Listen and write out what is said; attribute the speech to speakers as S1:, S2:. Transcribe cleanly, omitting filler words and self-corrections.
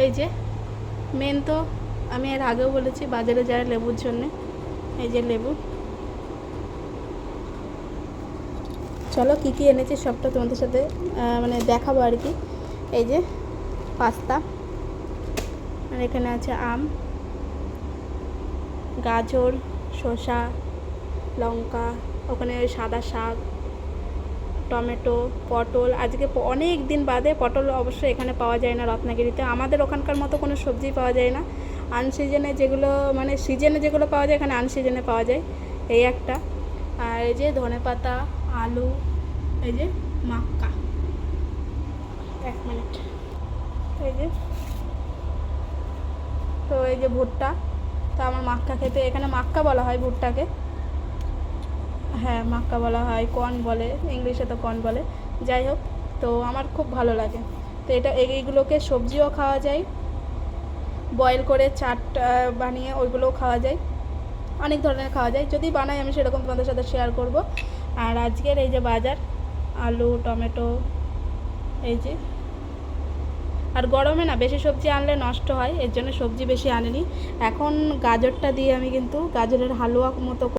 S1: এই যে মেন তো আমি এর আগেও বলেছি বাজারে যায় লেবুর জন্যে। এই যে লেবু, চলো কী কী এনেছি সবটা তোমাদের সাথে মানে দেখাবো আর কি। এই যে পাস্তা, আর এখানে আছে আম, গাজর, শসা, লঙ্কা, ওখানে সাদা শাক, টমেটো, পটল। আজকে অনেক দিন বাদে পটল অবশ্যই এখানে পাওয়া যায় না রত্নাগিরিতে, আমাদের ওখানকার মতো কোনো সবজি পাওয়া যায় না। আনসিজনে যেগুলো মানে সিজনে যেগুলো পাওয়া যায় এখানে আনসিজনে পাওয়া যায়, এই একটা। আর এই যে ধনেপাতা, আলু, এই যে মাক্কা, 1 মিনিট, এই যে, তো এই যে ভুট্টা। তো আমার মাক্কা খেতে, এখানে মাক্কা বলা হয় ভুট্টাকে, হ্যাঁ মাক্কা বলা হয়, কর্ন বলে, ইংলিশে তো কর্ন বলে, যাই হোক। তো আমার খুব ভালো লাগে। তো এটা এইগুলোকে সবজিও খাওয়া যায়, বয়েল করে চাট বানিয়ে ওইগুলোও খাওয়া যায়, অনেক ধরনের খাওয়া যায়। যদি বানাই আমি সেরকম তোমাদের সাথে শেয়ার করব। আর আজকের এই যে বাজার, আলু, টমেটো, এই যে। আর গরমে না বেশি সবজি আনলে নষ্ট হয়, এর জন্য সবজি বেশি আনিনি। এখন গাজরটা দিয়ে আমি কিন্তু গাজরের হালুয়া মতো